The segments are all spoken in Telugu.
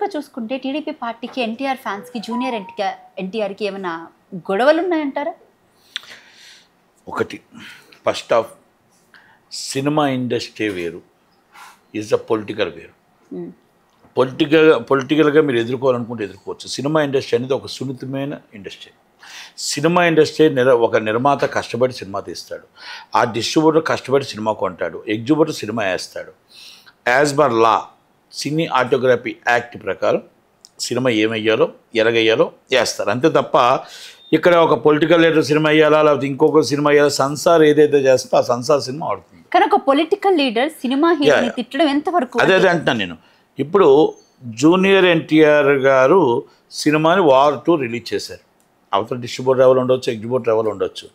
ఓవరాల్గా చూసుకుంటే టీడీపీ పార్టీకి ఎన్టీఆర్ ఫ్యాన్స్కి జూనియర్ ఎన్టీఆర్కి ఏమైనా గొడవలు ఉన్నాయంటారా? ఒకటి, ఫస్ట్ ఆఫ్ సినిమా ఇండస్ట్రీ వేరు, ఈజ్ అ పొలిటికల్ వేరు. పొలిటికల్గా మీరు ఎదుర్కోవాలనుకుంటే ఎదుర్కోవచ్చు. సినిమా ఇండస్ట్రీ అనేది ఒక సున్నితమైన ఇండస్ట్రీ. సినిమా ఇండస్ట్రీ ఒక నిర్మాత కష్టపడి సినిమా తీస్తాడు, ఆ డిస్ట్రిబ్యూటర్ కష్టపడి సినిమా కొంటాడు, ఎగ్జిబ్యూటర్ సినిమా వేస్తాడు. యాజ్ పర్ లా సినీ ఆటోగ్రఫీ యాక్ట్ ప్రకారం సినిమా ఏమయ్యాలో ఎలాగయ్యాలో వేస్తారు, అంతే తప్ప ఇక్కడ ఒక పొలిటికల్ లీడర్ సినిమా వేయాలా లేకపోతే ఇంకొక సినిమా వేయాలా, సంసార్ ఏదైతే చేస్తుందో ఆ సంసార్ సినిమా ఆడుతుంది. కానీ ఒక పొలిటికల్ లీడర్ సినిమా హీరోని తిట్టడం ఎంతవరకు? అదే అంటున్నాను నేను. ఇప్పుడు జూనియర్ ఎన్టీఆర్ గారు సినిమాని వార్ 2 రిలీజ్ చేశారు. అవతల డిస్ట్రిబ్యూటర్ ఎవరు ఉండొచ్చు, ఎగ్జిబ్యూటర్ ఎవరు ఉండొచ్చు.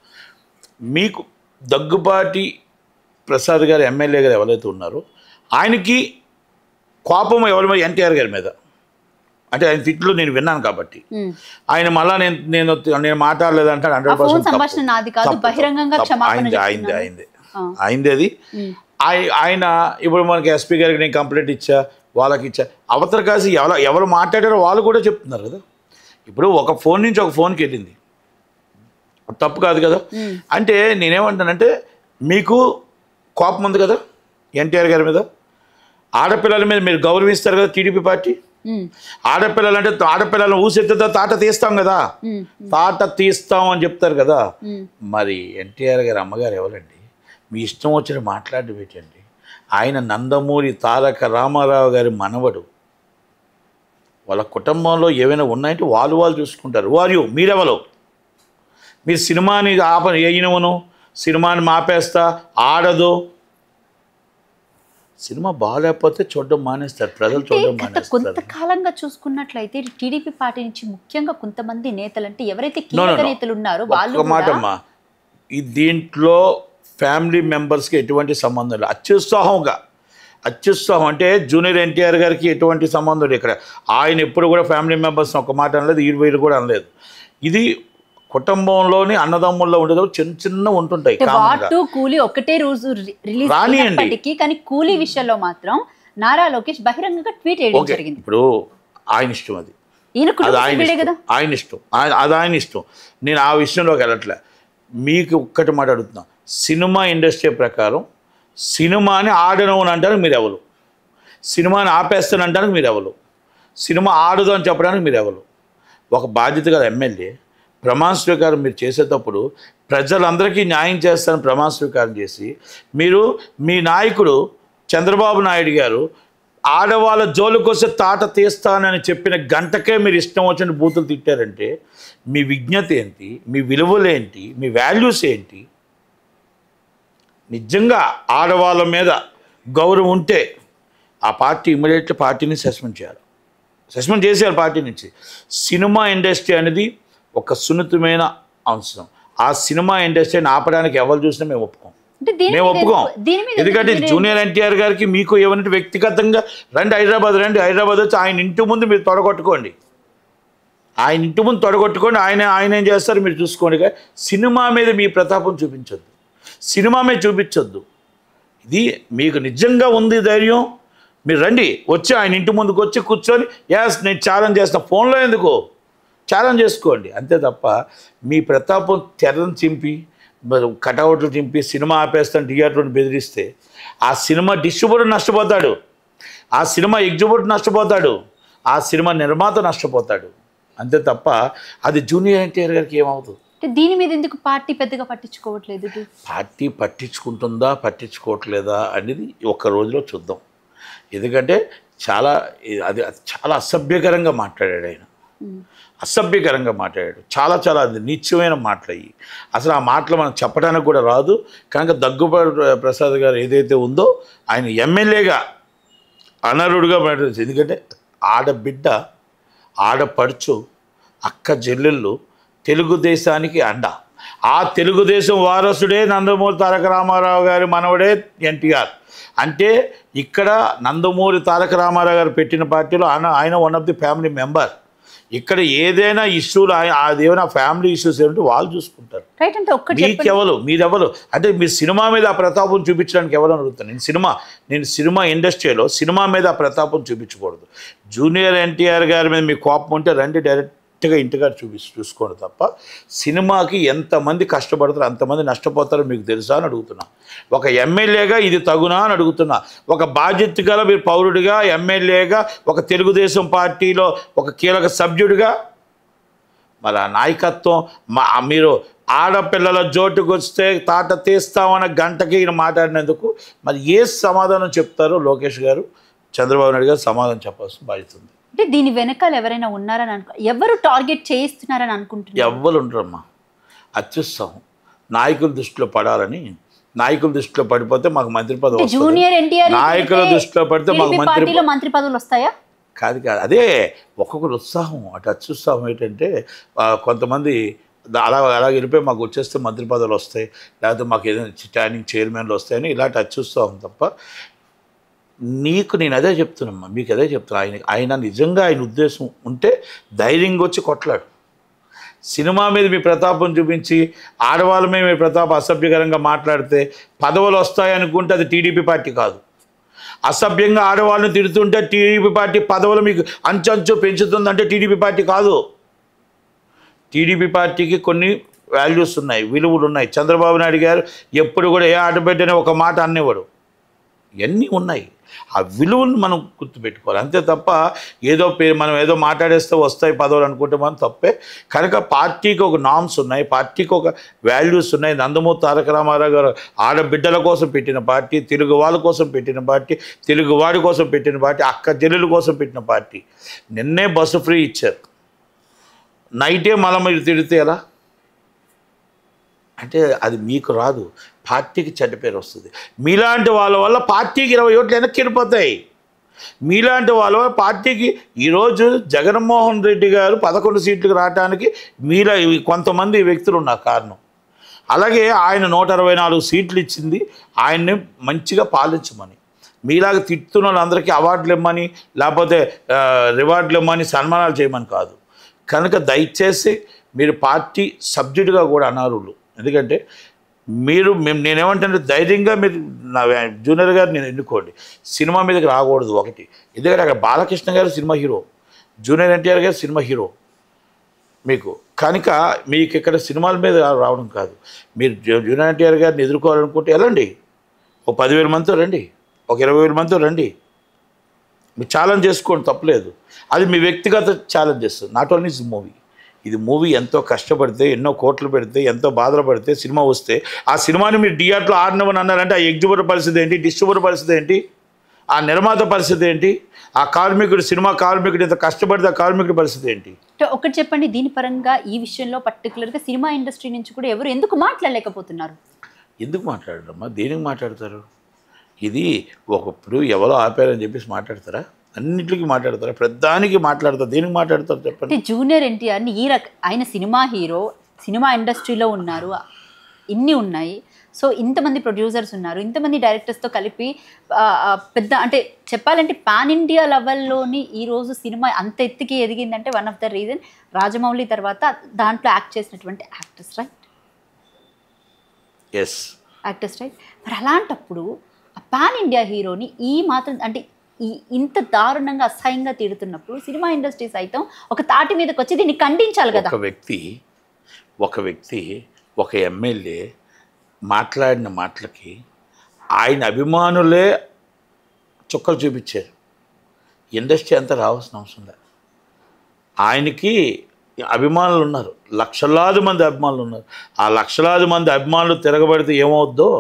మీకు దగ్గుబాటి ప్రసాద్ గారు ఎమ్మెల్యే గారు ఎవరైతే ఉన్నారో ఆయనకి కోపం ఎవరి మీద, ఎన్టీఆర్ గారి మీద. అంటే ఆయన తిట్లు నేను విన్నాను కాబట్టి ఆయన మళ్ళా నేను మాట్లాడలేదంటే 100% అయింది అది. ఆయన ఇప్పుడు మనకి ఎస్పీ గారికి నేను కంప్లైంట్ ఇచ్చా, వాళ్ళకి ఇచ్చా, అవతల కాసి ఎవరు మాట్లాడారో వాళ్ళు కూడా చెప్తున్నారు కదా. ఇప్పుడు ఒక ఫోన్ నుంచి ఒక ఫోన్కి వెళ్ళింది, తప్పు కాదు కదా. అంటే నేనేమంటానంటే మీకు కోపం ఉంది కదా ఎన్టీఆర్ గారి మీద, ఆడపిల్లల మీద మీరు గౌరవిస్తారు కదా టీడీపీ పార్టీ. ఆడపిల్లలు అంటే ఆడపిల్లలను ఊసెత్తుతో తాట తీస్తాం కదా, తాట తీస్తాం అని చెప్తారు కదా. మరి ఎన్టీఆర్ గారి అమ్మగారు ఎవరండి? మీ ఇష్టం వచ్చిన మాట్లాడి పెట్టండి. ఆయన నందమూరి తారక రామారావు గారి మనవడు. వాళ్ళ కుటుంబంలో ఏమైనా ఉన్నాయంటే వాళ్ళు చూసుకుంటారు. మీరెవరు? మీరు సినిమాని వేయనవను, సినిమాని మాపేస్తా, ఆడదు. సినిమా బాగాలేకపోతే చూడడం మానేస్తారు ప్రజలు, చూడడం మానేస్తారు. కొంతకాలంగా చూసుకున్నట్లయితే టీడీపీ పార్టీ నుంచి ముఖ్యంగా కొంతమంది నేతలు, అంటే ఎవరైతే కీలక నేతలు ఉన్నారో వాళ్ళు, ఒక మాటమ్మా, ఈ దీంట్లో ఫ్యామిలీ మెంబర్స్కి ఎటువంటి సంబంధం లేదు. అత్యుత్సాహం అంటే జూనియర్ ఎన్టీఆర్ గారికి ఎటువంటి సంబంధం లేదు. ఇక్కడ ఆయన ఎప్పుడు కూడా ఫ్యామిలీ మెంబర్స్ని ఒక మాట అనలేదు, వీరు కూడా అనలేదు. ఇది కుటుంబంలోని అన్నదమ్ముల్లో ఉండేది చిన్న ఉంటుంటాయి. కూలీ ఒకటే రోజు రిలీజ్ అయినప్పటికీ కానీ కూలీ విషయంలో మాత్రం నారా లోకేష్ బహిరంగంగా ట్వీట్ చేయడం జరిగింది. ఇప్పుడు ఆయన ఇష్టం, అది ఆయన ఇష్టం, అది ఆయన ఇష్టం. నేను ఆ విషయంలోకి వెళ్ళట్లే. మీకు ఒక్కటి మాట అడుగుతున్నా, సినిమా ఇండస్ట్రీ ప్రకారం సినిమాని ఆడను అంటానికి మీరు ఎవరు? సినిమాని ఆపేస్తాను అంటానికి మీరు ఎవరు? సినిమా ఆడదు అని చెప్పడానికి మీరు ఎవరు? ఒక బాధ్యత కదా ఎమ్మెల్యే. ప్రమాణ స్వీకారం మీరు చేసేటప్పుడు ప్రజలందరికీ న్యాయం చేస్తారని ప్రమాణ స్వీకారం చేసి మీరు మీ నాయకుడు చంద్రబాబు నాయుడు గారు ఆడవాళ్ళ జోలికొస్తే తాట తీస్తానని చెప్పిన గంటకే మీరు ఇష్టం వచ్చిన బూతులు తిట్టారంటే మీ విజ్ఞత ఏంటి, మీ విలువలేంటి, మీ వాల్యూస్ ఏంటి? నిజంగా ఆడవాళ్ళ మీద గౌరవం ఉంటే ఆ పార్టీ ఇమ్మీడియట్లీ పార్టీని సస్పెండ్ చేసేయాలి పార్టీ నుంచి. సినిమా ఇండస్ట్రీ అనేది ఒక సున్నితమైన అంశం. ఆ సినిమా ఇండస్ట్రీని ఆపడానికి ఎవరు చూసినా మేము ఒప్పుకోం. ఎందుకంటే జూనియర్ ఎన్టీఆర్ గారికి మీకు ఏమంటే వ్యక్తిగతంగా హైదరాబాద్ వచ్చి ఆయన ఇంటి ముందు మీరు తొడగొట్టుకోండి, ఆయన ఏం చేస్తారు మీరు చూసుకోండి. సినిమా మీద మీ ప్రతాపం చూపించొద్దు, సినిమా మీద చూపించొద్దు. ఇది మీకు నిజంగా ఉంది ధైర్యం, మీరు రండి, వచ్చి ఆయన ఇంటి ముందుకు వచ్చి కూర్చొని నేను ఛాలెంజ్ చేస్తాను, ఫోన్లో ఎందుకు ఛాలెంజ్ చేసుకోండి, అంతే తప్ప మీ ప్రతాపం తెరను చింపి కటౌట్లు చింపి సినిమా ఆపేస్తాను థియేటర్ని బెదిరిస్తే ఆ సినిమా డిస్ట్రిబ్యూటర్ నష్టపోతాడు, ఆ సినిమా ఎగ్జిబ్యూటర్ నష్టపోతాడు, ఆ సినిమా నిర్మాత నష్టపోతాడు, అంతే తప్ప అది జూనియర్ ఎన్టీఆర్ గారికి ఏమవుతుంది? దీని మీద ఎందుకు పార్టీ పెద్దగా పట్టించుకోవట్లేదు? పార్టీ పట్టించుకుంటుందా పట్టించుకోవట్లేదా అనేది ఒక్క రోజులో చూద్దాం. ఎందుకంటే చాలా అసభ్యకరంగా మాట్లాడాడు ఆయన, చాలా నీచమైన మాటలు అయ్యి. అసలు ఆ మాటలు మనం చెప్పడానికి కూడా రాదు. కనుక దగ్గుబాటి ప్రసాద్ గారు ఏదైతే ఉందో ఆయన ఎమ్మెల్యేగా అనర్హుడుగా మాట్లాడుతుంది. ఎందుకంటే ఆడబిడ్డ, ఆడపడుచు, అక్క చెల్లెళ్ళు తెలుగుదేశానికి అండ. ఆ తెలుగుదేశం వారసుడే నందమూరి తారక రామారావు గారి మనవడే ఎన్టీఆర్. అంటే ఇక్కడ నందమూరి తారక రామారావు గారు పెట్టిన పార్టీలో ఆయన one of the family member. ఇక్కడ ఏదైనా ఇష్యూలు అదేమైనా ఫ్యామిలీ ఇష్యూస్ ఏమిటో వాళ్ళు చూసుకుంటారు. మీకెవరు మీరెవరు అంటే మీరు సినిమా మీద ఆ ప్రతాపం చూపించడానికి ఎవరు అడుగుతాను. నేను సినిమా ఇండస్ట్రీలో సినిమా మీద ఆ ప్రతాపం చూపించకూడదు. జూనియర్ ఎన్టీఆర్ గారి మీద మీ కోపం ఉంటే రండి డైరెక్ట్గా ఇంటిగా చూసుకోండి తప్ప సినిమాకి ఎంతమంది కష్టపడతారు అంతమంది నష్టపోతారో మీకు తెలుసా అని అడుగుతున్నా. ఒక ఎమ్మెల్యేగా ఇది తగునా అని అడుగుతున్నా. ఒక బాధ్యత గల మీరు పౌరుడిగా ఎమ్మెల్యేగా ఒక తెలుగుదేశం పార్టీలో ఒక కీలక సభ్యుడిగా మరి ఆ నాయకత్వం మీరు ఆడపిల్లల జోటుకు వస్తే తాట తీస్తామన్న గంటకి ఈయన మాట్లాడినందుకు మరి ఏ సమాధానం చెప్తారో లోకేష్ గారు చంద్రబాబు నాయుడు గారు సమాధానం చెప్పాల్సిన బాధ్యత ఉంది. అంటే దీని వెనకాల ఎవరైనా ఉన్నారని ఎవరు టార్గెట్ చేయిస్తున్నారని అనుకుంటున్నారు? ఎవ్వరు ఉండరమ్మా. అత్యుత్సాహం నాయకుల దృష్టిలో పడాలని, నాయకుల దృష్టిలో పడిపోతే మాకు మంత్రి పదవి, జూనియర్ ఎన్టీఆర్ నాయకుల దృష్టిలో పడితే మాకు మంత్రి పదవులు వస్తాయా? కాదు అదే ఒక్కొక్కరు ఉత్సాహం. అటు అత్యుత్సాహం ఏంటంటే కొంతమంది అలా వెళ్ళిపోయి మాకు వచ్చేస్తే మంత్రి పదవులు వస్తాయి, లేకపోతే మాకు ఏదైనా స్టాండింగ్ చైర్మన్లు వస్తాయని ఇలాంటి అత్యుత్సాహం తప్ప నీకు నేను అదే చెప్తున్నామ్మా, మీకు అదే చెప్తున్నా. ఆయన నిజంగా ఆయన ఉద్దేశం ఉంటే ధైర్యంగా వచ్చి కొట్లాడు. సినిమా మీద మీ ప్రతాపం చూపించి ఆడవాళ్ళ మీద మీ ప్రతాపం అసభ్యకరంగా మాట్లాడితే పదవులు వస్తాయనుకుంటే అది టీడీపీ పార్టీ కాదు. అసభ్యంగా ఆడవాళ్ళని తిడుతుంటే టీడీపీ పార్టీ పదవులు మీకు అంచంచు పెంచుతుందంటే టీడీపీ పార్టీ కాదు. టీడీపీ పార్టీకి కొన్ని వాల్యూస్ ఉన్నాయి, విలువలు ఉన్నాయి. చంద్రబాబు నాయుడు గారు ఎప్పుడు కూడా ఏ ఆటబిడ్డనే ఒక మాట అనేవాడు. ఇవన్నీ ఉన్నాయి. ఆ విలువను మనం గుర్తుపెట్టుకోవాలి అంతే తప్ప ఏదో మనం ఏదో మాట్లాడేస్తే వస్తాయి పదవులు అనుకుంటే మనం తప్పే. కనుక పార్టీకి ఒక నామ్స్ ఉన్నాయి, పార్టీకి ఒక వాల్యూస్ ఉన్నాయి. నందమూరి తారక రామారావు గారు ఆడబిడ్డల కోసం పెట్టిన పార్టీ, తెలుగు వాళ్ళ కోసం పెట్టిన పార్టీ, తెలుగువాడి కోసం పెట్టిన పార్టీ, అక్క చెల్లెల కోసం పెట్టిన పార్టీ. నిన్నే బస్సు ఫ్రీ ఇచ్చారు, నైటే మళ్ళీ మీరు తిడితే ఎలా అంటే అది మీకు రాదు, పార్టీకి చెడ్డ పేరు వస్తుంది. మీలాంటి వాళ్ళ వల్ల పార్టీకి 20 ఓట్లు వెనక్కి వెళ్ళిపోతాయి. మీలాంటి వాళ్ళ వల్ల పార్టీకి ఈరోజు జగన్మోహన్ రెడ్డి గారు 11 సీట్లకు రావడానికి మీలా కొంతమంది వ్యక్తులు ఉన్న కారణం. అలాగే ఆయన 164 సీట్లు ఇచ్చింది ఆయన్ని మంచిగా పాలించమని. మీలాగా తిట్టున్న వాళ్ళందరికీ అవార్డులు ఇవ్వమని లేకపోతే రివార్డులు ఇవ్వమని సన్మానాలు చేయమని కాదు. కనుక దయచేసి మీరు పార్టీ సభ్యుడిగా కూడా అనర్హులు. ఎందుకంటే నేనేమంటే ధైర్యంగా మీరు నా జూనియర్ గారు నేను ఎన్నుకోండి, సినిమా మీదకి రాకూడదు. ఒకటి ఎందుకంటే అక్కడ బాలకృష్ణ గారు సినిమా హీరో, జూనియర్ ఎన్టీఆర్ గారు సినిమా హీరో మీకు. కనుక మీకు ఇక్కడ సినిమాల మీద రావడం కాదు. మీరు జూనియర్ ఎన్టీఆర్ గారిని ఎదుర్కోవాలనుకుంటే వెళ్ళండి, ఒక 10,000 మందితో రండి, ఒక 20,000 మందితో రండి, మీరు ఛాలెంజ్ చేసుకోండి, తప్పలేదు. అది మీ వ్యక్తిగత ఛాలెంజెస్, నాట్ ఓన్లీ మూవీ. ఇది మూవీ ఎంతో కష్టపడితే ఎన్నో కోట్లు పెడితే ఎంతో బాధలు పడితే సినిమా వస్తే ఆ సినిమాని మీరు థియేటర్లో ఆడినవని అన్నారంటే ఆ ఎగ్జిబిటర్ పరిస్థితి ఏంటి, డిస్ట్రిబ్యూటర్ పరిస్థితి ఏంటి, ఆ నిర్మాత పరిస్థితి ఏంటి, ఆ కార్మికుడు సినిమా కార్మికుడు ఎంత కష్టపడితే ఆ కార్మికుడి పరిస్థితి ఏంటి? ఒకటి చెప్పండి, దీని పరంగా ఈ విషయంలో పర్టికులర్గా సినిమా ఇండస్ట్రీ నుంచి కూడా ఎవరు ఎందుకు మాట్లాడలేకపోతున్నారు? ఎందుకు మాట్లాడరమ్మా, దేనికి మాట్లాడతారు? ఇది ఒకప్పుడు ఎవరో ఆపారని చెప్పేసి మాట్లాడతారా? అన్నింటికి మాట్లాడతారా? ప్రధానికి మాట్లాడతారు. దేనికి మాట్లాడతారు చెప్పండి? జూనియర్ ఎన్టీఆర్ని ఆయన సినిమా హీరో, సినిమా ఇండస్ట్రీలో ఉన్నారు, ఇన్ని ఉన్నాయి. సో ఇంతమంది ప్రొడ్యూసర్స్ ఉన్నారు, ఇంతమంది డైరెక్టర్స్తో కలిపి పెద్ద అంటే చెప్పాలంటే పాన్ ఇండియా లెవెల్లోని ఈరోజు సినిమా అంత ఎత్తుకి ఎదిగిందంటే one of the reason Rajamouli తర్వాత దాంట్లో యాక్ట్ చేసినటువంటి actors, right? Yes, actors, right? మరి అలాంటప్పుడు ఆ పాన్ ఇండియా హీరోని ఈ మాత్రం అంటే ఇంత దారుణంగా అసహ్యంగా తిడుతున్నప్పుడు సినిమా ఇండస్ట్రీ సైతం ఒక తాటి మీదకి వచ్చి దీన్ని ఖండించాలి కదా. ఒక వ్యక్తి ఒక ఎమ్మెల్యే మాట్లాడిన మాటలకి ఆయన అభిమానులే చుక్కలు చూపించారు. ఇండస్ట్రీ అంతా రావాల్సిన అవసరం లేదు. ఆయనకి అభిమానులు ఉన్నారు, లక్షలాది మంది అభిమానులు ఉన్నారు. ఆ లక్షలాది మంది అభిమానులు తిరగబడితే ఏమవుద్దో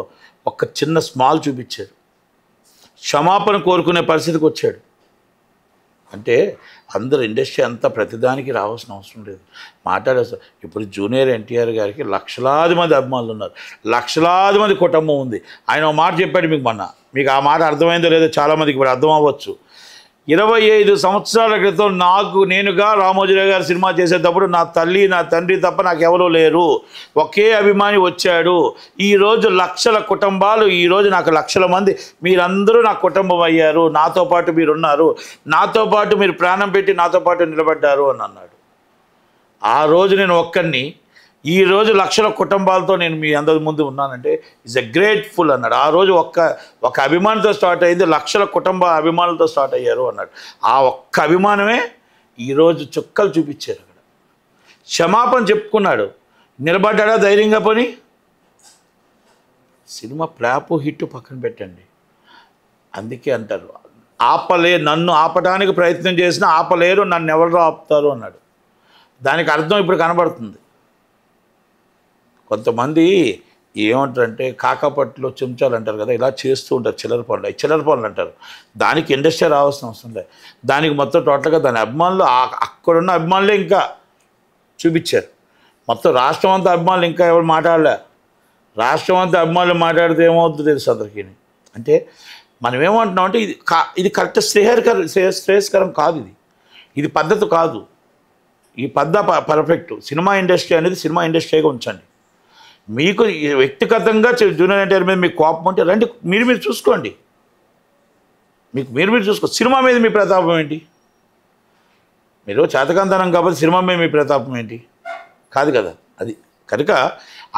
ఒక చిన్న స్మాల్ చూపించారు. క్షమాపణ కోరుకునే పరిస్థితికి వచ్చాడు. అంటే అందరు ఇండస్ట్రీ అంతా ప్రతిదానికి రావాల్సిన అవసరం లేదు, మాట్లాడేస్తారు. ఇప్పుడు జూనియర్ ఎన్టీఆర్ గారికి లక్షలాది మంది అభిమానులు ఉన్నారు, లక్షలాది మంది కుటుంబం ఉంది. ఆయన మాట చెప్పాడు మీకు మొన్న, మీకు ఆ మాట అర్థమైందో లేదో చాలామందికి ఇప్పుడు అర్థం అవ్వచ్చు. 25 సంవత్సరాల క్రితం నేనుగా రామోజీరావు గారు సినిమా చేసేటప్పుడు నా తల్లి నా తండ్రి తప్ప నాకు ఎవరూ లేరు, ఒకే అభిమాని వచ్చాడు. ఈరోజు లక్షల కుటుంబాలు, ఈరోజు నాకు లక్షల మంది, మీరందరూ నా కుటుంబం అయ్యారు, నాతో పాటు మీరున్నారు, నాతో పాటు మీరు ప్రాణం పెట్టి నాతో పాటు నిలబడ్డారు అని అన్నాడు. ఆ రోజు నేను ఒక్కడిని, ఈ రోజు లక్షల కుటుంబాలతో నేను మీ అందరి ముందు ఉన్నానంటే ఈజ్ ఎ గ్రేట్ఫుల్ అన్నాడు. ఆ రోజు ఒక అభిమానంతో స్టార్ట్ అయింది, లక్షల కుటుంబ అభిమానులతో స్టార్ట్ అయ్యారు అన్నాడు. ఆ ఒక్క అభిమానమే ఈరోజు చుక్కలు చూపించారు. అక్కడ క్షమాపణ చెప్పుకున్నాడు, నిలబడ్డా ధైర్యంగా. పోని సినిమా ఫ్లాపు హిట్ పక్కన పెట్టండి. అందుకే అంటారు నన్ను ఆపడానికి ప్రయత్నం చేసినా ఆపలేరు, నన్ను ఎవరు ఆపుతారు అన్నాడు. దానికి అర్థం ఇప్పుడు కనబడుతుంది. కొంతమంది ఏమంటారంటే కాకాపట్టులో చెంచాలు అంటారు కదా, ఇలా చేస్తూ ఉంటారు చిల్లర పనులు, చిల్లర పనులు అంటారు. దానికి ఇండస్ట్రీ రావాల్సిన అవసరం లేదు. దానికి మొత్తం టోటల్గా దాని అభిమానులు అక్కడున్న అభిమానులే ఇంకా చూపించారు. మొత్తం రాష్ట్రం అంతా అభిమానులు ఇంకా ఎవరు మాట్లాడలే. రాష్ట్రం అంతా అభిమానులు మాట్లాడితే ఏమవుతుందో తెలుసు అందరికీ. అంటే మనం ఏమంటున్నాం అంటే ఇది కరెక్ట్ శ్రేయస్కరం కాదు. ఇది పద్ధతి కాదు. ఈ పద్ధతి పర్ఫెక్ట్. సినిమా ఇండస్ట్రీ అనేది సినిమా ఇండస్ట్రీగా ఉంచండి. మీకు వ్యక్తిగతంగా జూనియర్ ఎన్టీఆర్ మీద మీకు కోపం ఉంటే రండి, మీరు చూసుకోండి. మీరు చూసుకో. సినిమా మీద మీ ప్రతాపం ఏంటి? మీరు చేతకంతనం కాబట్టి సినిమా మీద మీ ప్రతాపం ఏంటి? కాదు కదా. అది కనుక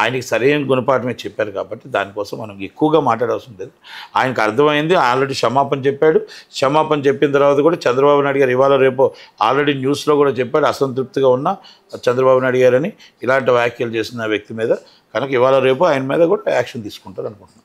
ఆయనకి సరైన గుణపాఠమే చెప్పారు కాబట్టి దానికోసం మనం ఎక్కువగా మాట్లాడాల్సి లేదు. ఆయనకు అర్థమైంది. ఆల్రెడీ క్షమాపణ చెప్పాడు. క్షమాపణ చెప్పిన తర్వాత కూడా చంద్రబాబు నాయుడు గారు ఇవాళ రేపు ఆల్రెడీ న్యూస్లో కూడా చెప్పాడు, అసంతృప్తిగా ఉన్న చంద్రబాబు నాయుడు గారని ఇలాంటి వ్యాఖ్యలు చేసిన వ్యక్తి మీద. కనుక ఇవాళ రేపు ఆయన మీద కూడా యాక్షన్ తీసుకుంటారు అనుకుంటున్నాను.